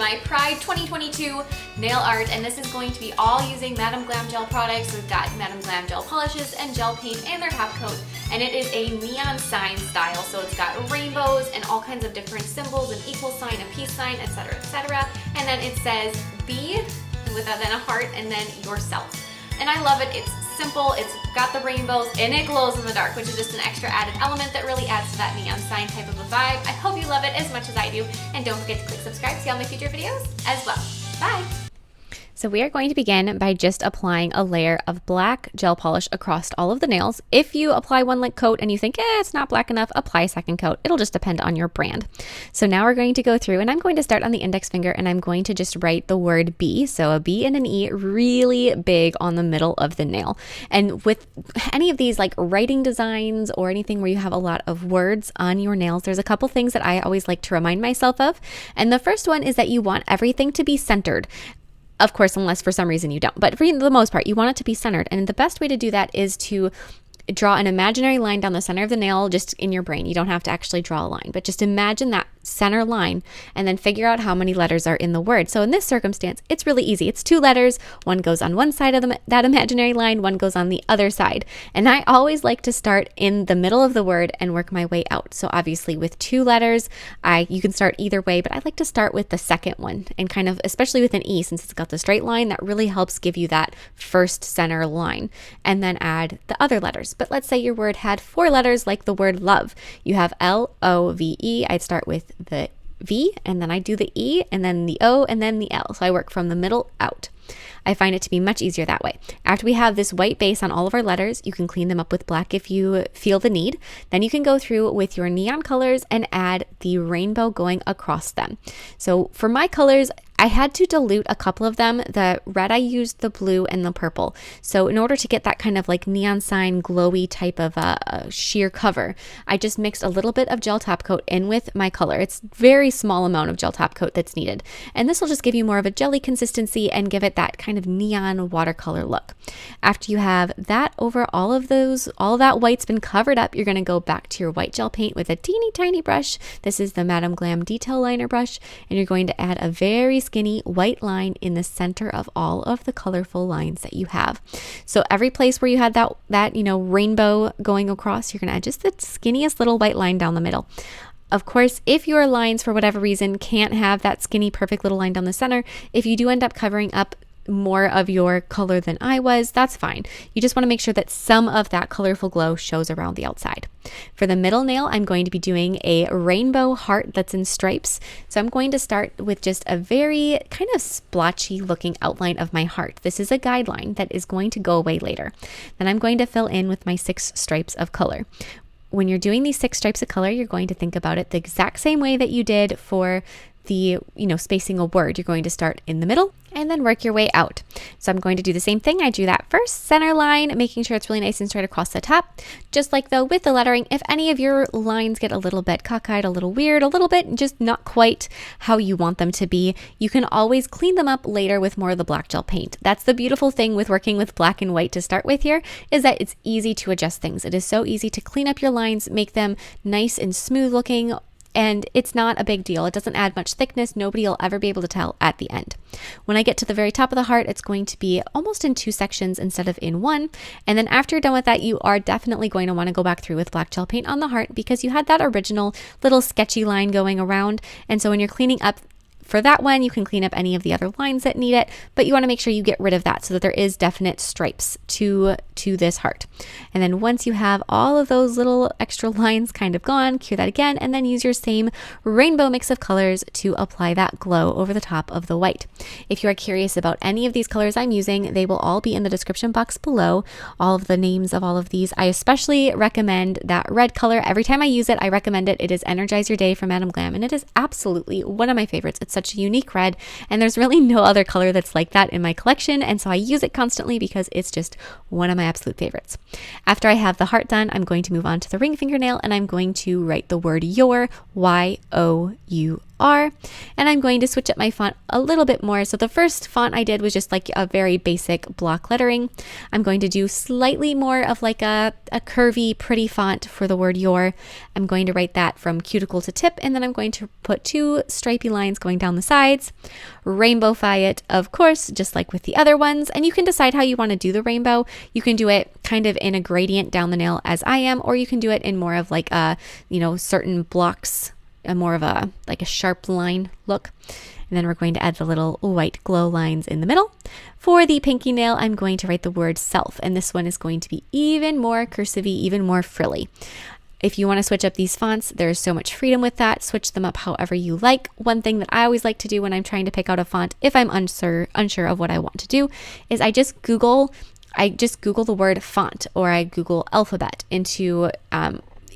my Pride 2022 nail art, and this is going to be all using Madam Glam gel products. We've got Madam Glam gel polishes and gel paint and their top coat, and it is a neon sign style, so it's got rainbows and all kinds of different symbols, an equal sign, a peace sign, etc., etc., and then it says be, with then a heart, and then yourself. And I love it. It's simple, it's got the rainbows, and it glows in the dark, which is just an extra added element that really adds to that neon sign type of a vibe. I hope you love it as much as I do, and don't forget to click subscribe to see all my future videos as well. Bye! So we are going to begin by just applying a layer of black gel polish across all of the nails. If you apply one lick coat and you think, it's not black enough, apply a second coat. It'll just depend on your brand. So now we're going to go through, and I'm going to start on the index finger, and I'm going to just write the word B. So a B and an E really big on the middle of the nail. And with any of these like writing designs or anything where you have a lot of words on your nails, there's a couple things that I always like to remind myself of. And the first one is that you want everything to be centered. Of course, unless for some reason you don't. But for the most part, you want it to be centered. And the best way to do that is to draw an imaginary line down the center of the nail just in your brain. You don't have to actually draw a line, but just imagine that center line and then figure out how many letters are in the word. So in this circumstance, it's really easy. It's 2 letters. One goes on one side of that imaginary line, one goes on the other side. And I always like to start in the middle of the word and work my way out. So obviously with 2 letters, you can start either way, but I like to start with the second one and kind of, especially with an E, since it's got the straight line, that really helps give you that first center line, and then add the other letters. But let's say your word had 4 letters, like the word love. You have L-O-V-E. I'd start with the V, and then I do the E, and then the O, and then the L. So I work from the middle out. I find it to be much easier that way. After we have this white base on all of our letters, you can clean them up with black if you feel the need. Then you can go through with your neon colors and add the rainbow going across them. So for my colors, I had to dilute a couple of them. The red, I used the blue and the purple. So in order to get that kind of like neon sign glowy type of sheer cover, I just mixed a little bit of gel top coat in with my color. It's very small amount of gel top coat that's needed. And this will just give you more of a jelly consistency and give it that kind of neon watercolor look. After you have that over all of that white's been covered up, you're going to go back to your white gel paint with a teeny tiny brush. This is the Madam Glam detail liner brush, and you're going to add a very skinny white line in the center of all of the colorful lines that you have. So every place where you had that rainbow going across, you're going to add just the skinniest little white line down the middle. Of course, if your lines for whatever reason can't have that skinny perfect little line down the center, if you do end up covering up more of your color than I was, that's fine. You just want to make sure that some of that colorful glow shows around the outside. For the middle nail, I'm going to be doing a rainbow heart that's in stripes. So I'm going to start with just a very kind of splotchy looking outline of my heart. This is a guideline that is going to go away later. Then I'm going to fill in with my 6 stripes of color. When you're doing these 6 stripes of color, you're going to think about it the exact same way that you did for the, spacing a word. You're going to start in the middle and then work your way out. So I'm going to do the same thing. I do that first center line, making sure it's really nice and straight across the top. Just like though with the lettering, if any of your lines get a little bit cockeyed, a little weird, a little bit just not quite how you want them to be, you can always clean them up later with more of the black gel paint. That's the beautiful thing with working with black and white to start with here, is that it's easy to adjust things. It is so easy to clean up your lines, make them nice and smooth looking, and it's not a big deal. It doesn't add much thickness. Nobody will ever be able to tell at the end. When I get to the very top of the heart, it's going to be almost in 2 sections instead of in 1. And then after you're done with that, you are definitely going to want to go back through with black gel paint on the heart, because you had that original little sketchy line going around. And so when you're cleaning up for that one, you can clean up any of the other lines that need it, but you want to make sure you get rid of that so that there is definite stripes to this heart. And then once you have all of those little extra lines kind of gone, cure that again, and then use your same rainbow mix of colors to apply that glow over the top of the white. If you are curious about any of these colors I'm using, they will all be in the description box below, all of the names of all of these. I especially recommend that red color. Every time I use it, I recommend it. It is Energize Your Day from Madam Glam, and it is absolutely one of my favorites. It's such a unique red, and there's really no other color that's like that in my collection, and so I use it constantly because it's just one of my absolute favorites. After I have the heart done, I'm going to move on to the ring fingernail, and I'm going to write the word your, Y-O-U-R. R. And I'm going to switch up my font a little bit more. So the first font I did was just like a very basic block lettering. I'm going to do slightly more of like a curvy, pretty font for the word your. I'm going to write that from cuticle to tip, and then I'm going to put 2 stripy lines going down the sides. Rainbowify it, of course, just like with the other ones. And you can decide how you want to do the rainbow. You can do it kind of in a gradient down the nail as I am, or you can do it in more of like a, certain blocks, more of a like a sharp line look. And then we're going to add the little white glow lines in the middle. For the pinky nail, I'm going to write the word self, and this one is going to be even more cursive-y, even more frilly. If you want to switch up these fonts, there's so much freedom with that. Switch them up however you like. One thing that I always like to do when I'm trying to pick out a font, if I'm unsure of what I want to do, is I just Google the word font, or I Google alphabet into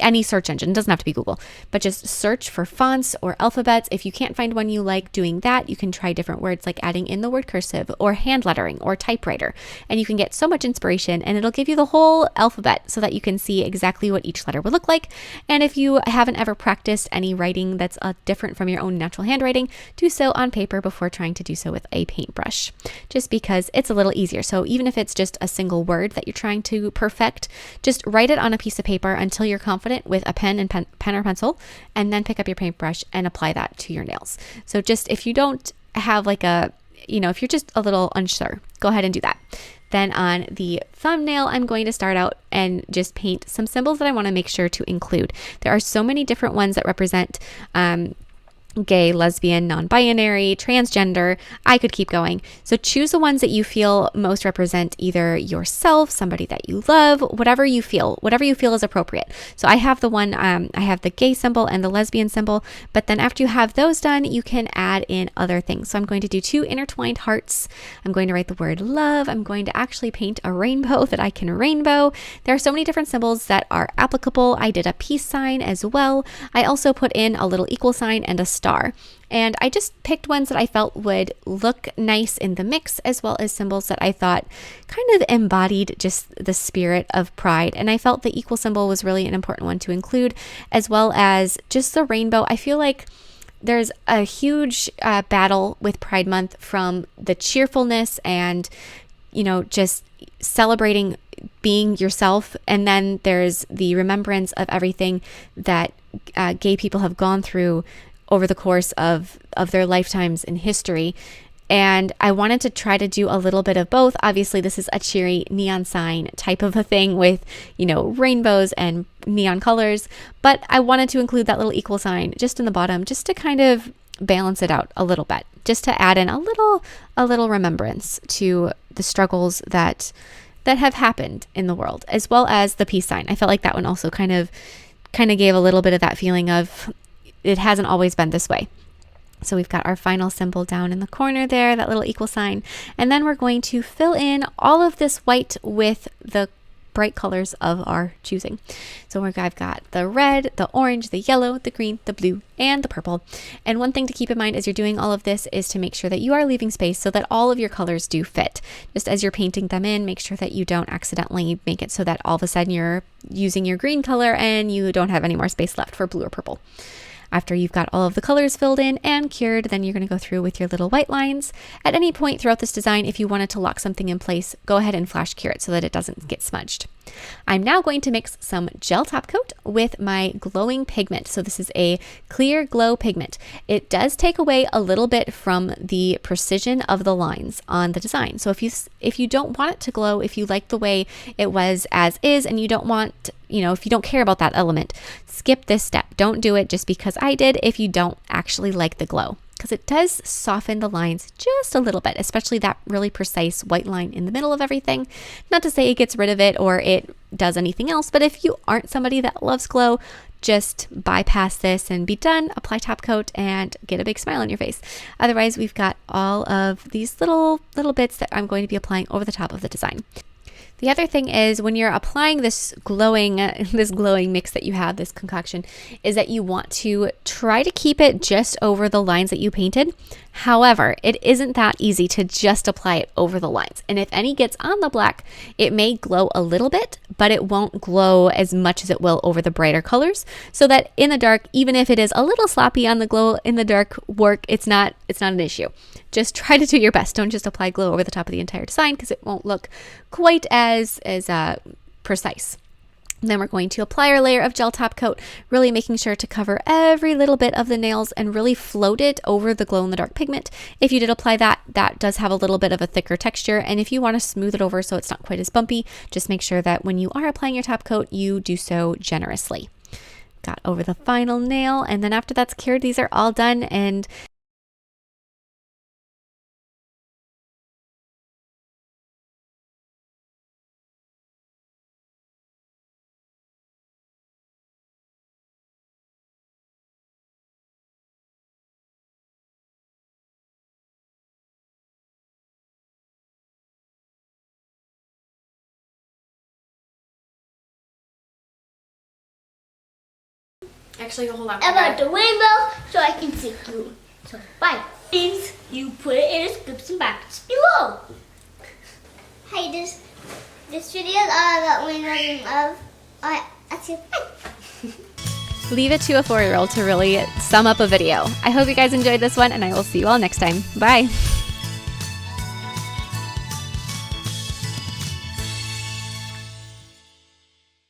any search engine. It doesn't have to be Google, but just search for fonts or alphabets. If you can't find one you like, doing that, you can try different words like adding in the word cursive or hand lettering or typewriter, and you can get so much inspiration, and it'll give you the whole alphabet so that you can see exactly what each letter would look like. And if you haven't ever practiced any writing that's different from your own natural handwriting, do so on paper before trying to do so with a paintbrush, just because it's a little easier. So even if it's just a single word that you're trying to perfect, just write it on a piece of paper until you're confident with a pen or pencil, and then pick up your paintbrush and apply that to your nails. So just if you don't have like if you're just a little unsure, go ahead and do that. Then on the thumbnail, I'm going to start out and just paint some symbols that I want to make sure to include. There are so many different ones that represent gay, lesbian, non-binary, transgender. I could keep going. So choose the ones that you feel most represent either yourself, somebody that you love, whatever you feel is appropriate. So I have I have the gay symbol and the lesbian symbol, but then after you have those done, you can add in other things. So I'm going to do 2 intertwined hearts. I'm going to write the word love. I'm going to actually paint a rainbow that I can rainbow. There are so many different symbols that are applicable. I did a peace sign as well. I also put in a little equal sign and a star. And I just picked ones that I felt would look nice in the mix, as well as symbols that I thought kind of embodied just the spirit of pride. And I felt the equal symbol was really an important one to include, as well as just the rainbow. I feel like there's a huge battle with Pride Month from the cheerfulness and, just celebrating being yourself. And then there's the remembrance of everything that gay people have gone through over the course of their lifetimes in history. And I wanted to try to do a little bit of both. Obviously, this is a cheery neon sign type of a thing with, rainbows and neon colors, but I wanted to include that little equal sign just in the bottom, just to kind of balance it out a little bit, just to add in a little remembrance to the struggles that have happened in the world, as well as the peace sign. I felt like that one also kind of gave a little bit of that feeling of it hasn't always been this way. So we've got our final symbol down in the corner there, that little equal sign. And then we're going to fill in all of this white with the bright colors of our choosing. So I've got the red, the orange, the yellow, the green, the blue, and the purple. And one thing to keep in mind as you're doing all of this is to make sure that you are leaving space so that all of your colors do fit. Just as you're painting them in, make sure that you don't accidentally make it so that all of a sudden you're using your green color and you don't have any more space left for blue or purple. After you've got all of the colors filled in and cured, then you're going to go through with your little white lines. At any point throughout this design, if you wanted to lock something in place, go ahead and flash cure it so that it doesn't get smudged. I'm now going to mix some gel top coat with my glowing pigment. So this is a clear glow pigment. It does take away a little bit from the precision of the lines on the design. So if you don't want it to glow, if you like the way it was as is, and you don't want, if you don't care about that element, skip this step. Don't do it just because I did if you don't actually like the glow, because it does soften the lines just a little bit, especially that really precise white line in the middle of everything. Not to say it gets rid of it or it does anything else, but if you aren't somebody that loves glow, just bypass this and be done. Apply top coat and get a big smile on your face. Otherwise, we've got all of these little bits that I'm going to be applying over the top of the design. The other thing is when you're applying this glowing mix that you have, this concoction, is that you want to try to keep it just over the lines that you painted. However, it isn't that easy to just apply it over the lines. And if any gets on the black, it may glow a little bit, but it won't glow as much as it will over the brighter colors. So that in the dark, even if it is a little sloppy on the glow in the dark work, it's not an issue. Just try to do your best. Don't just apply glow over the top of the entire design because it won't look quite as precise. Then we're going to apply our layer of gel top coat, really making sure to cover every little bit of the nails and really float it over the glow in the dark pigment. If you did apply that, that does have a little bit of a thicker texture. And if you want to smooth it over so it's not quite as bumpy, just make sure that when you are applying your top coat, you do so generously. Got over the final nail. And then after that's cured, these are all done. And Actually, hold on. About the rainbow so I can see through. So bye. Please, you put it in the description box below. Hey, this video is all about rainbows and love. Alright, that's it. Bye. leave it to a 4-year-old to really sum up a video. I hope you guys enjoyed this one, and I will see you all next time. Bye.